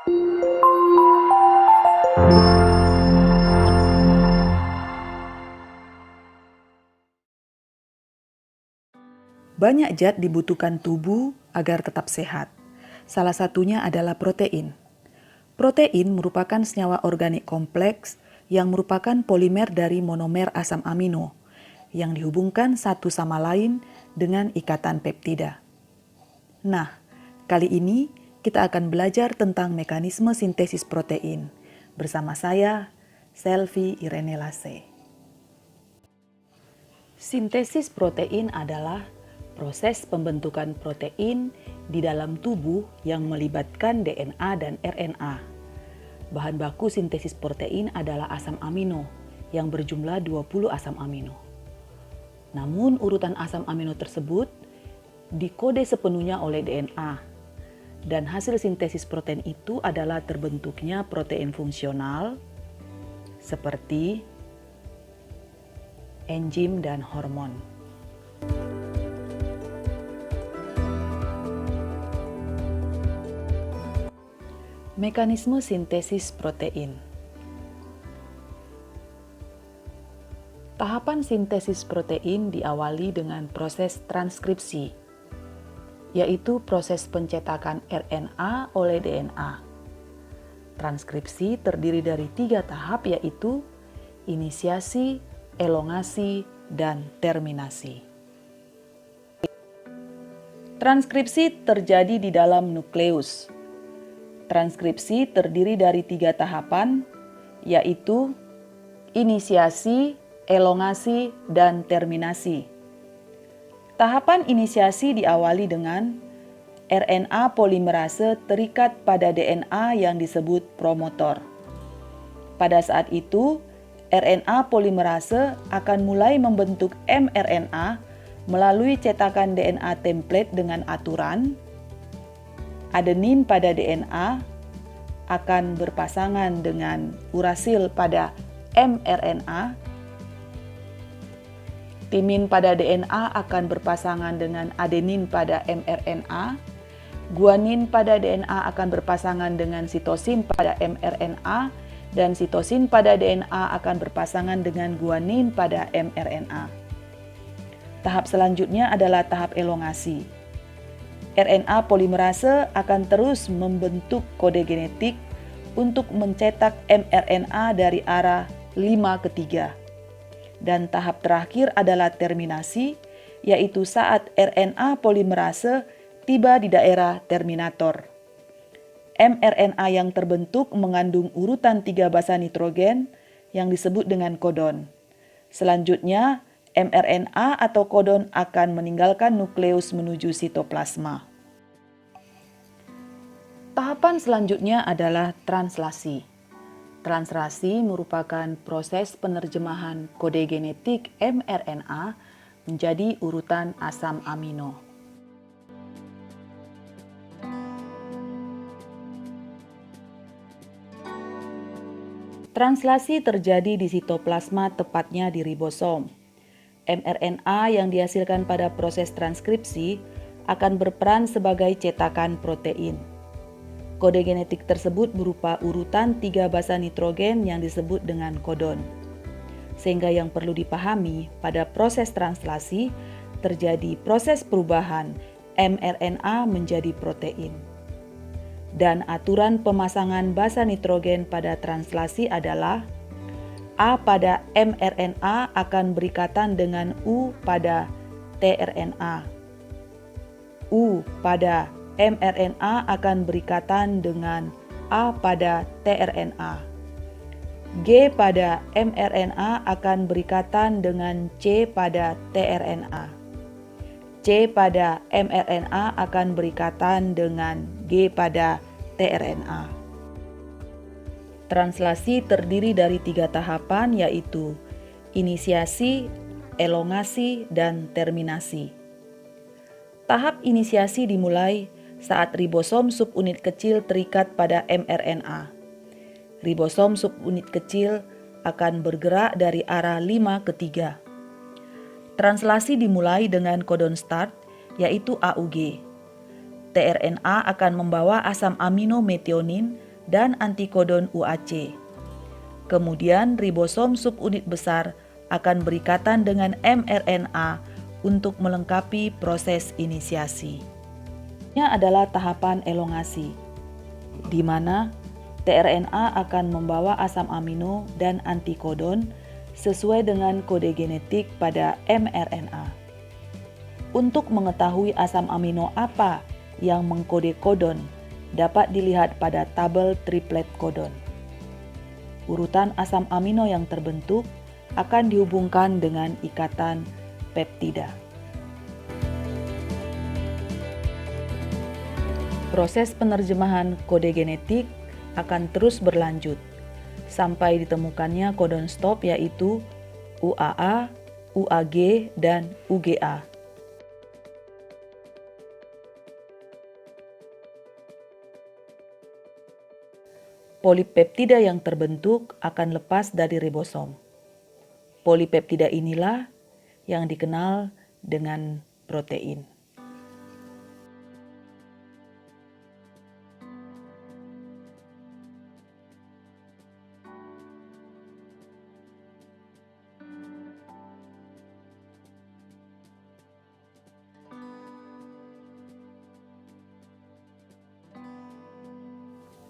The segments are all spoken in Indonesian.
Banyak zat dibutuhkan tubuh agar tetap sehat. Salah satunya adalah protein. Protein merupakan senyawa organik kompleks yang merupakan polimer dari monomer asam amino yang dihubungkan satu sama lain dengan ikatan peptida. Nah, kali ini kita akan belajar tentang mekanisme sintesis protein bersama saya, Selvi Irene Lase. Sintesis protein adalah proses pembentukan protein di dalam tubuh yang melibatkan DNA dan RNA. Bahan baku sintesis protein adalah asam amino yang berjumlah 20 asam amino. Namun urutan asam amino tersebut dikode sepenuhnya oleh DNA. Dan hasil sintesis protein itu adalah terbentuknya protein fungsional seperti enzim dan hormon. Mekanisme sintesis protein. Tahapan sintesis protein diawali dengan proses transkripsi, yaitu proses pencetakan RNA oleh DNA. Transkripsi terdiri dari 3 tahap, yaitu inisiasi, elongasi, dan terminasi. Transkripsi terjadi di dalam nukleus. Transkripsi terdiri dari 3 tahapan, yaitu inisiasi, elongasi, dan terminasi. Tahapan inisiasi diawali dengan RNA polimerase terikat pada DNA yang disebut promotor. Pada saat itu, RNA polimerase akan mulai membentuk mRNA melalui cetakan DNA template dengan aturan adenin pada DNA akan berpasangan dengan urasil pada mRNA. Timin pada DNA akan berpasangan dengan adenin pada mRNA. Guanin pada DNA akan berpasangan dengan sitosin pada mRNA. Dan sitosin pada DNA akan berpasangan dengan guanin pada mRNA. Tahap selanjutnya adalah tahap elongasi. RNA polimerase akan terus membentuk kode genetik untuk mencetak mRNA dari arah 5 ke 3. Dan tahap terakhir adalah terminasi, yaitu saat RNA polimerase tiba di daerah terminator. mRNA yang terbentuk mengandung urutan 3 basa nitrogen yang disebut dengan kodon. Selanjutnya, mRNA atau kodon akan meninggalkan nukleus menuju sitoplasma. Tahapan selanjutnya adalah translasi. Translasi merupakan proses penerjemahan kode genetik mRNA menjadi urutan asam amino. Translasi terjadi di sitoplasma, tepatnya di ribosom. mRNA yang dihasilkan pada proses transkripsi akan berperan sebagai cetakan protein. Kode genetik tersebut berupa urutan 3 basa nitrogen yang disebut dengan kodon. Sehingga yang perlu dipahami, pada proses translasi terjadi proses perubahan mRNA menjadi protein. Dan aturan pemasangan basa nitrogen pada translasi adalah A pada mRNA akan berikatan dengan U pada tRNA. U pada mRNA akan berikatan dengan A pada tRNA. G pada mRNA akan berikatan dengan C pada tRNA. C pada mRNA akan berikatan dengan G pada tRNA. Translasi terdiri dari 3 tahapan, yaitu inisiasi, elongasi, dan terminasi. Tahap inisiasi dimulai saat ribosom subunit kecil terikat pada mRNA. Ribosom subunit kecil akan bergerak dari arah 5 ke 3. Translasi dimulai dengan kodon start, yaitu AUG. tRNA akan membawa asam amino metionin dan antikodon UAC. Kemudian ribosom subunit besar akan berikatan dengan mRNA untuk melengkapi proses inisiasi. Ini adalah tahapan elongasi, di mana tRNA akan membawa asam amino dan antikodon sesuai dengan kode genetik pada mRNA. Untuk mengetahui asam amino apa yang mengkode kodon dapat dilihat pada tabel triplet kodon. Urutan asam amino yang terbentuk akan dihubungkan dengan ikatan peptida. Proses penerjemahan kode genetik akan terus berlanjut sampai ditemukannya kodon stop yaitu UAA, UAG, dan UGA. Polipeptida yang terbentuk akan lepas dari ribosom. Polipeptida inilah yang dikenal dengan protein.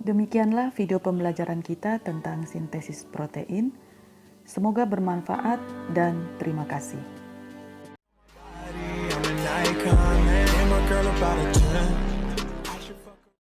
Demikianlah video pembelajaran kita tentang sintesis protein. Semoga bermanfaat dan terima kasih.